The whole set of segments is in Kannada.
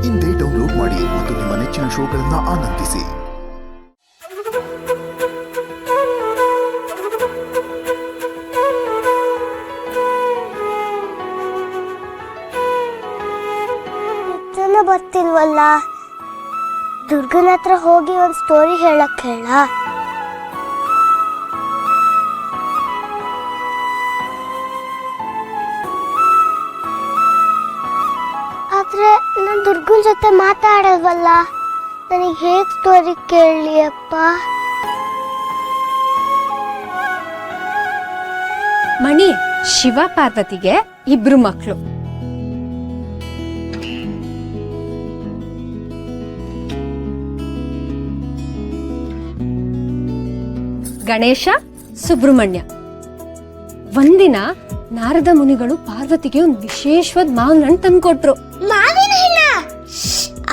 ಇಂದೇ ಡೌನ್ಲೋಡ್ ಮಾಡಿ ಮತ್ತು ನಿಮ್ಮ ನೆಚ್ಚಿನ ಶೋಗಳನ್ನು ಆನಂದಿಸಿ. ಬರ್ತಿಲ್ವಲ್ಲ, ದುರ್ಗನ ಹತ್ರ ಹೋಗಿ ಒಂದು ಸ್ಟೋರಿ ಹೇಳಕ್ ಹೇಳ. ಆದ್ರೆ ನಾನು ದುರ್ಗನ ಜೊತೆ ಮಾತಾಡಲ್ವಲ್ಲ, ನನಗೆ ಹೇಗ್ ಸ್ಟೋರಿ ಕೇಳಲಿ ಅಪ್ಪ? ಮಣಿ, ಶಿವ ಪಾರ್ವತಿಗೆ 2 ಮಕ್ಕಳು. ಗಣೇಶ, ಸುಬ್ರಹ್ಮಣ್ಯ. ಒಂದಿನ ನಾರದ ಮುನಿಗಳು ಪಾರ್ವತಿಗೆ ಒಂದು ವಿಶೇಷವಾದ ಮಾವಿನ ಹಣ್ಣು ತಂದ್ಕೊಟ್ರು. ಮಾವಿನ ಹಣ್ಣ?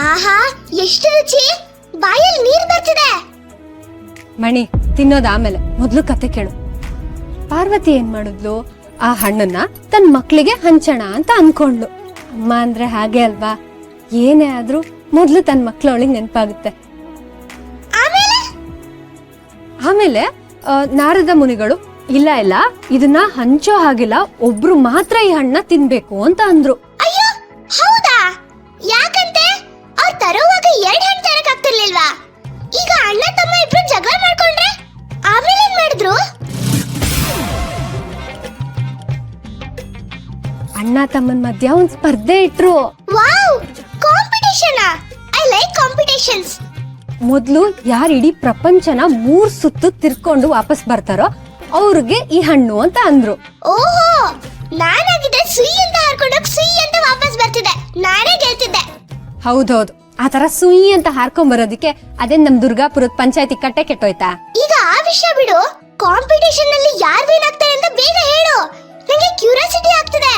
ಆಹಾ, ಎಷ್ಟು ರುಚಿ! ಬಾಯಲ್ಲಿ ನೀರು ಬರ್ತಿದೆ. ಮಣಿ, ತಿನ್ನೋದ ಆಮೇಲೆ, ಮೊದ್ಲು ಕತೆ ಕೇಳು. ಪಾರ್ವತಿ ಏನ್ ಮಾಡಿದ್ಲು, ಆ ಹಣ್ಣನ್ನ ತನ್ನ ಮಕ್ಕಳಿಗೆ ಹಂಚೋಣ ಅಂತ ಅನ್ಕೊಂಡ್ಲು. ಅಮ್ಮ ಅಂದ್ರೆ ಹಾಗೆ ಅಲ್ವಾ, ಏನೇ ಆದ್ರೂ ಮೊದ್ಲು ತನ್ನ ಮಕ್ಳೊಳಗೆ ನೆನಪಾಗುತ್ತೆ. ಆಮೇಲೆ ನಾರದ ಮುನಿಗಳು, ಇಲ್ಲ ಇಲ್ಲ, ಇದನ್ನ ಹಂಚೋ ಹಾಗಿಲ್ಲ, ಒಬ್ರು ಮಾತ್ರ ಈ ಹಣ್ಣ ತಿನ್ಬೇಕು ಅಂತ ಅಂದ್ರು. ಅಯ್ಯೋ, ಹೌದಾ? ಯಾಕಂತೆ? ಅವ್ರು ತರುವಾಗ 2 ಹಣ್ಣು ತರಕ್ ಆಗ್ತಿರ್ಲಿಲ್ವಾ? ಈಗ ಅಣ್ಣ ತಮ್ಮ ಇಬ್ರು ಜಗಳ ಮಾಡ್ಕೊಂಡ್ರೆ ಆಮೇಲೆ ಏನ್ ಮಾಡಿದ್ರು? ಅಣ್ಣ ತಮ್ಮನ ಮಧ್ಯ ಒಂದ್ ಸ್ಪರ್ಧೆ ಇಟ್ರು. Wow, competition! I like competitions. ಮೊದ್ಲು ಯಾರು ಇಡೀ ಪ್ರಪಂಚನ 3 ಸುತ್ತು ತಿರ್ಕೊಂಡು ವಾಪಸ್ ಬರ್ತಾರೋ ಅವ್ರಿಗೆ ಈ ಹಣ್ಣು ಅಂತ ಅಂದ್ರು. ಓಹೋ, ನಾನಾಗಿದ್ರೆ ಸುಯಿ ಅಂತ ಹಾರ್ಕೊಂಡೋಗಿ ಸುಯಿ ಅಂತ ವಾಪಸ್ ಬರ್ತಿದ್ದೆ, ನಾನೇ ಗೆಲ್ತಿದ್ದೆ. ಹೌದೌದು, ಆ ತರ ಸುಯಿ ಅಂತ ಹಾರ್ಕೊಂಡ್ ಬರೋದಕ್ಕೆ ಅದೇ ನಮ್ ದುರ್ಗಾಪುರದ ಪಂಚಾಯತಿ ಕಟ್ಟೆ ಕೆಟ್ಟೋಯ್ತಾ? ಈಗ ಆ ವಿಷಯ ಬಿಡು, ಕಾಂಪಿಟಿಷನ್ ನಲ್ಲಿ ಯಾರು ವಿನ್ ಆಗ್ತಾರೆ ಅಂತ ಬೇಗ ಹೇಳು, ನಂಗೆ ಕ್ಯೂರಿಯಾಸಿಟಿ ಆಗ್ತಿದೆ.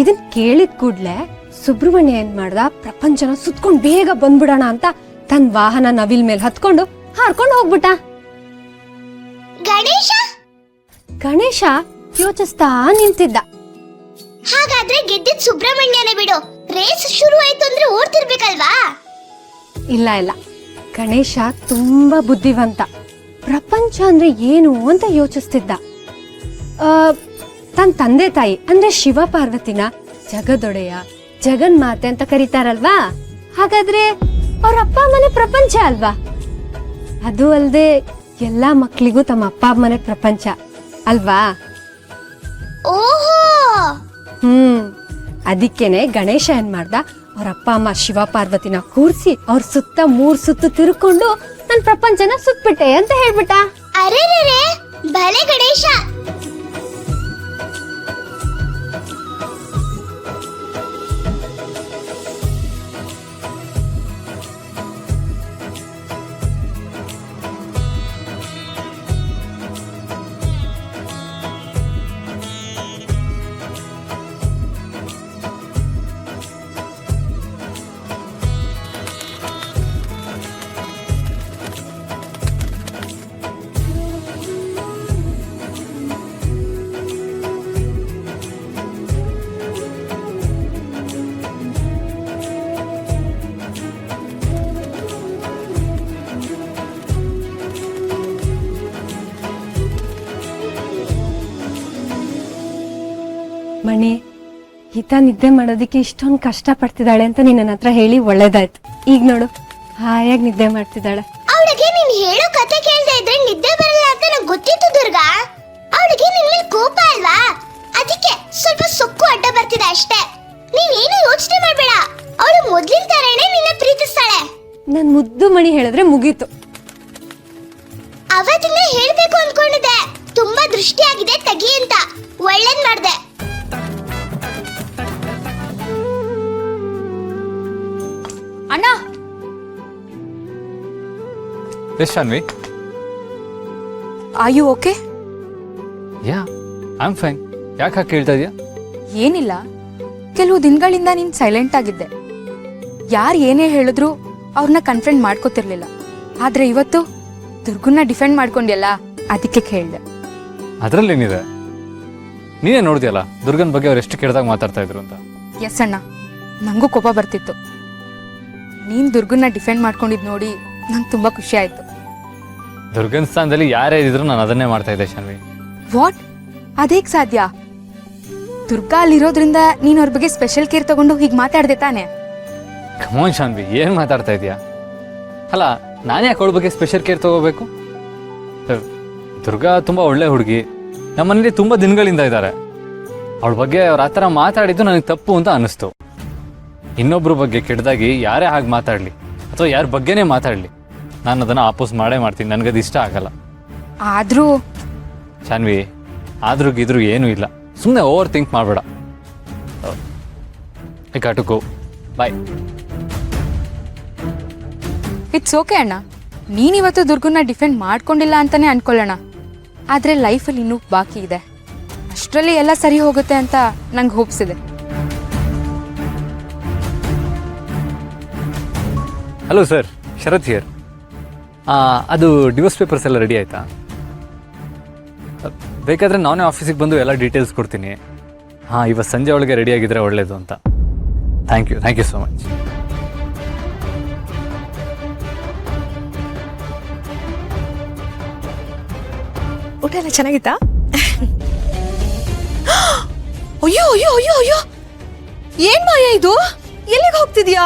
ಇದನ್ ಕೇಳಿದ ಕೂಡ್ಲೆ ಸುಬ್ರಹ್ಮಣ್ಯ ಏನ್ ಮಾಡ್ದ, ಪ್ರಪಂಚನ ಸುತ್ಕೊಂಡ್ ಬೇಗ ಬಂದ್ಬಿಡೋಣ ಅಂತ ತನ್ನ ವಾಹನ ನವಿಲ್ ಮೇಲೆ ಹತ್ಕೊಂಡು ಹಾರ್ಕೊಂಡು ಹೋಗ್ಬಿಟ್ಟ. ಗಣೇಶ ಯೋಚಿಸ್ತಾ ನಿಂತಿದ್ದ. ಹಾಗಾದ್ರೆ ಗೆದ್ದಿದ್ ಸುಬ್ರಹ್ಮಣ್ಯನೇ ಬಿಡು, ರೇಸ್ ಶುರು ಆಯ್ತು ಅಂದ್ರೆ ಓಡ್ತಿರ್ಬೇಕಲ್ವಾ? ಇಲ್ಲ ಇಲ್ಲ, ಗಣೇಶ ತುಂಬಾ ಬುದ್ಧಿವಂತ. ಪ್ರಪಂಚ ಅಂದ್ರೆ ಏನು ಅಂತ ಯೋಚಿಸ್ತಿದ್ದ. ತನ್ನ ತಂದೆ ತಾಯಿ ಅಂದ್ರೆ ಶಿವ ಪಾರ್ವತಿನ ಜಗದೊಡೆಯ, ಜಗನ್ಮಾತೆ ಅಂತ ಕರೀತಾರಲ್ವಾ, ಹಾಗಾದ್ರೆ ಅವ್ರ ಅಪ್ಪ ಅಮ್ಮನೆ ಪ್ರಪಂಚ ಅಲ್ವಾ? ಅದು ಅಲ್ದೆ ಎಲ್ಲಾ ಮಕ್ಳಿಗೂ ತಮ್ಮ ಅಪ್ಪ ಅಮ್ಮನೆ ಪ್ರಪಂಚ ಅಲ್ವಾ? ಓಹೋ, ಅದಕ್ಕೇನೆ ಗಣೇಶ ಏನ್ ಮಾಡ್ದ, ಅವ್ರ ಅಪ್ಪ ಅಮ್ಮ ಶಿವ ಪಾರ್ವತಿನ ಕೂರ್ಸಿ ಅವ್ರ ಸುತ್ತ 3 ಸುತ್ತು ತಿರ್ಕೊಂಡು ನನ್ ಪ್ರಪಂಚನ ಸುತ್ಬಿಟ್ಟೆ ಅಂತ ಹೇಳ್ಬಿಟ್ಟ. ಅರೆ ಭಲೆ ಗಣೇಶ! ಮಣಿ, ಹಿತ ನಿದ್ದೆ ಮಾಡೋದಕ್ಕೆ ಇಷ್ಟೊಂದು ಕಷ್ಟ ಪಡ್ತಿದ್ದಾಳೆ ಅಂತ ನಿನ್ನ ಹತ್ರ ಹೇಳಿ ಒಳ್ಳೇದಾಯ್ತು. ಈಗ ನೋಡು, ಹಾಯಾಗಿ ನಿದ್ದೆ ಮಾಡ್ತಿದ್ದಾಳೆ. ಅವಳಿಗೆ ನೀನ್ ಹೇಳೋ ಕತೆ ಕೇಳ್ತಾ ಇದ್ರೆ ನಿದ್ದೆ ಬರಲ್ಲ ಅಂತ ನಂಗೆ ಗೊತ್ತಿತ್ತು ದುರ್ಗಾ. ಅವಳಿಗೆ ನಿನ್ ಮೇಲೆ ಕೋಪ ಅಲ್ವಾ, ಅದಕ್ಕೆ ಸ್ವಲ್ಪ ಸೊಕ್ಕು ಅಡ್ಡ ಬರ್ತಿದೆ ಅಷ್ಟೇ. ನೀನೇನು ಯೋಚನೆ ಮಾಡ್ಬೇಡ, ಅವಳು ಮೊದ್ಲಿನ ತರನೇ ನಿನ್ನ ಪ್ರೀತಿಸ್ತಾಳೆ. ನನ್ ಮುದ್ದು ಮಣಿ ಹೇಳಿದ್ರೆ ಮುಗೀತು. ಅವತ್ತಿಂದ ಹೇಳ್ಬೇಕು ಅನ್ಕೊಂಡಿದ್ದೆ, ತುಂಬಾ ದೃಷ್ಟಿಯಾಗಿದೆ ತೆಗಿ ಅಂತ, ಒಳ್ಳೇದ್ ಮಾಡ್ದೆ. ಅಣ್ಣ, Yes, Shanvi. Are you okay? Yeah, I'm fine. ಯಾಕೆ ಹಾಗೆ ಕೇಳ್ತಾ ಇದೀಯಾ? ಏನಿಲ್ಲ, ಕೆಲವು ದಿನಗಳಿಂದ ನೀನು ಸೈಲೆಂಟ್ ಆಗಿದ್ದೆ. ಯಾರು ಏನೇ ಹೇಳಿದ್ರು ಅವ್ರನ್ನ ಕನ್ಫ್ರಂಟ್ ಮಾಡ್ಕೋತಿರ್ಲಿಲ್ಲ. ಆದ್ರೆ ಇವತ್ತು ದುರ್ಗುನ ಡಿಫೆಂಡ್ ಮಾಡ್ಕೊಂಡ್ಯಲ್ಲ, ಅದಕ್ಕೆ ಕೇಳಿದೆ. ಅದರಲ್ಲೇನಿದೆ, ನೀನೇ ನೋಡಿದ್ಯಲ್ಲ ದುರ್ಗನ್ ಬಗ್ಗೆ ಅವ್ರು ಎಷ್ಟು ಕೆಟ್ಟದಾಗ ಮಾತಾಡ್ತಾ ಇದ್ರು ಅಂತ. ಎಸ್ ಅಣ್ಣ, ನಂಗೂ ಕೋಪ ಬರ್ತಿತ್ತು. ನೀನು ದುರ್ಗನ್ನ ಡಿಫೆಂಡ್ ಮಾಡ್ಕೊಂಡಿದ್ದು ನೋಡಿ ನಂಗೆ ತುಂಬ ಖುಷಿ ಆಯಿತು. ದುರ್ಗನ್ ಸ್ಥಾನದಲ್ಲಿ ಯಾರೇ ಇದ್ರು ನಾನು ಅದನ್ನೇ ಮಾಡ್ತಾ ಇದ್ದೆ ಶಾನ್ವಿ. ವಾಟ್? ಅದೇಗೆ ಸಾಧ್ಯ? ದುರ್ಗಾ ಅಲ್ಲಿರೋದ್ರಿಂದ ನೀನು ಅವ್ರ ಬಗ್ಗೆ ಸ್ಪೆಷಲ್ ಕೇರ್ ತಗೊಂಡು ಹೀಗೆ ಮಾತಾಡ್ದೆ ತಾನೆ? ಕಮೋನ್ ಶಾನ್ವಿ, ಏನು ಮಾತಾಡ್ತಾ ಇದೀಯಾ? ಅಲ್ಲ, ನಾನೇ ಯಾಕೆ ಅವಳ ಬಗ್ಗೆ ಸ್ಪೆಷಲ್ ಕೇರ್ ತಗೋಬೇಕು? ದುರ್ಗಾ ತುಂಬ ಒಳ್ಳೆ ಹುಡುಗಿ, ನಮ್ಮನೇಲಿ ತುಂಬ ದಿನಗಳಿಂದ ಇದ್ದಾರೆ. ಅವಳ ಬಗ್ಗೆ ಅವ್ರು ಆ ಥರ ಮಾತಾಡಿದ್ದು ನನಗೆ ತಪ್ಪು ಅಂತ ಅನ್ನಿಸ್ತು. ಇನ್ನೊಬ್ರ ಬಗ್ಗೆ ಕೆಟ್ಟದಾಗಿ ಯಾರೇ ಹಾಗೆ ಮಾತಾಡಲಿ ಅಥವಾ ಯಾರ ಬಗ್ಗೆನೇ ಮಾತಾಡಲಿ, ನಾನು ಅದನ್ನು ಆಪೋಸ್ ಮಾಡೇ ಮಾಡ್ತೀನಿ. ನನಗದು ಇಷ್ಟ ಆಗಲ್ಲ. ಆದರೂ ಶಾನ್ವಿ, ಆದ್ರೂ ಗಿದ್ರು ಏನೂ ಇಲ್ಲ. ಸುಮ್ಮನೆ ಓವರ್ ಥಿಂಕ್ ಮಾಡಬೇಡ. I got to go. Bye. It's okay ಅಣ್ಣ. ನೀನಿವತ್ತು ದುರ್ಗನ್ನ ಡಿಫೆಂಡ್ ಮಾಡ್ಕೊಂಡಿಲ್ಲ ಅಂತಾನೆ ಅನ್ಕೊಳ್ಳೋಣ. ಆದರೆ ಲೈಫಲ್ಲಿ ಇನ್ನೂ ಬಾಕಿ ಇದೆ. ಅಷ್ಟರಲ್ಲಿ ಎಲ್ಲ ಸರಿ ಹೋಗುತ್ತೆ ಅಂತ ನಂಗೆ ಹೋಪ್ಸ್ ಇದೆ. Hello sir, Sharath here. ಅದು ಡಿವೋರ್ಸ್ ಪೇಪರ್ಸ್ ಎಲ್ಲ ರೆಡಿ ಆಯಿತಾ? ಬೇಕಾದರೆ ನಾನೇ ಆಫೀಸಿಗೆ ಬಂದು ಎಲ್ಲ ಡೀಟೇಲ್ಸ್ ಕೊಡ್ತೀನಿ. ಹಾಂ, ಇವತ್ತು ಸಂಜೆ ಒಳಗೆ ರೆಡಿ ಆಗಿದ್ರೆ ಒಳ್ಳೆಯದು ಅಂತ. Thank you so much. ಊಟ ಎಲ್ಲ ಚೆನ್ನಾಗಿತ್ತಾ? ಅಯ್ಯೋ ಅಯ್ಯೋ ಅಯ್ಯೋ ಅಯ್ಯೋ, ಏನ್ ಮಾಯ ಇದು? ಎಲ್ಲಿಗೆ ಹೋಗ್ತಿದ್ಯಾ?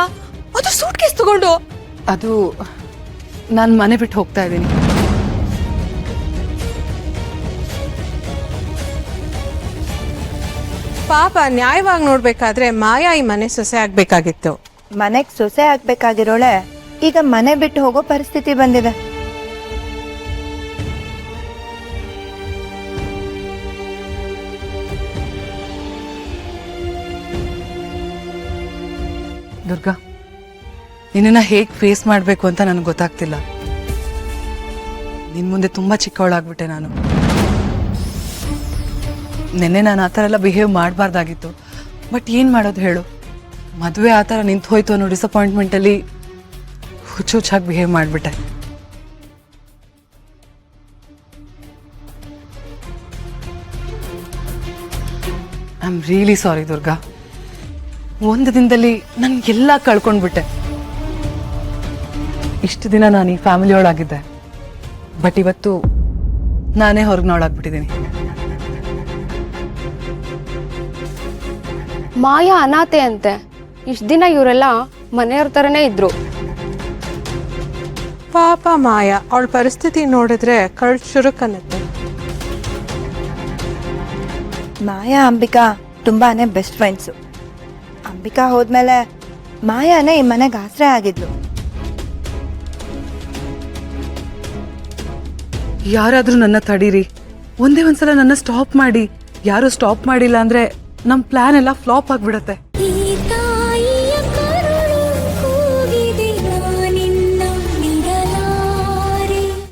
ಅದು ಸೂಟ್ ಕೇಸ್ ತಗೊಂಡು. ಅದು ನಾನು ಮನೆ ಬಿಟ್ಟು ಹೋಗ್ತಾ ಇದ್ದೀನಿ. ಪಾಪ, ನ್ಯಾಯವಾಗಿ ನೋಡ್ಬೇಕಾದ್ರೆ ಮಾಯಾ ಈ ಮನೆ ಸೊಸೆ ಆಗ್ಬೇಕಾಗಿತ್ತು. ಮನೆಗ್ ಸೊಸೆ ಆಗ್ಬೇಕಾಗಿರೋಳೆ ಈಗ ಮನೆ ಬಿಟ್ಟು ಹೋಗೋ ಪರಿಸ್ಥಿತಿ ಬಂದಿದೆ. ದುರ್ಗಾ, ನಿನ್ನನ್ನು ಹೇಗೆ ಫೇಸ್ ಮಾಡಬೇಕು ಅಂತ ನನಗೆ ಗೊತ್ತಾಗ್ತಿಲ್ಲ. ನಿನ್ನ ಮುಂದೆ ತುಂಬ ಚಿಕ್ಕವಳಾಗ್ಬಿಟ್ಟೆ ನಾನು. ನೆನ್ನೆ ನಾನು ಆ ಥರ ಎಲ್ಲ ಬಿಹೇವ್ ಮಾಡಬಾರ್ದಾಗಿತ್ತು. ಬಟ್ ಏನು ಮಾಡೋದು ಹೇಳು? ಮದುವೆ ಆ ಥರ ನಿಂತು ಹೋಯ್ತು ಅನ್ನೋ ಡಿಸಪಾಯಿಂಟ್ಮೆಂಟಲ್ಲಿ ಹುಚ್ಚುಚ್ಚಾಗಿ ಬಿಹೇವ್ ಮಾಡಿಬಿಟ್ಟೆ. I am really sorry Durga. ಒಂದು ದಿನದಲ್ಲಿ ನನಗೆಲ್ಲ ಕಳ್ಕೊಂಡ್ಬಿಟ್ಟೆ. ಇಷ್ಟು ದಿನ ನಾನು ಈ ಫ್ಯಾಮಿಲಿಯೊಳಗಿದ್ದೆ, ಬಟ್ ಇವತ್ತು ನಾನೇ ಹೊರಗಿನೊಳಾಗ್ಬಿಟ್ಟಿದ್ದೀನಿ. ಮಾಯಾ ಅನಾಥೆ ಅಂತೆ. ಇಷ್ಟು ದಿನ ಇವರೆಲ್ಲ ಮನೆಯವ್ರ ಥರನೇ ಇದ್ರು. ಪಾಪ ಮಾಯಾ, ಅವಳ ಪರಿಸ್ಥಿತಿ ನೋಡಿದ್ರೆ ಕಳ್ ಚುರುಕನ್ನತ್ತೆ. ಮಾಯಾ ಅಂಬಿಕಾ ತುಂಬಾನೇ ಬೆಸ್ಟ್ ಫ್ರೆಂಡ್ಸು. ಅಂಬಿಕಾ ಹೋದ್ಮೇಲೆ ಮಾಯಾನೇ ಈ ಮನೆಗೆ ಆಶ್ರಯ ಆಗಿದ್ಲು. ಯಾರಾದರೂ ನನ್ನ ತಡೀರಿ, ಒಂದೇ ಒಂದ್ಸಲ ನನ್ನ ಸ್ಟಾಪ್ ಮಾಡಿ. ಯಾರು ಸ್ಟಾಪ್ ಮಾಡಿಲ್ಲ ಅಂದ್ರೆ ನಮ್ಮ ಪ್ಲಾನ್ ಎಲ್ಲ ಫ್ಲಾಪ್ ಆಗ್ಬಿಡತ್ತೆ.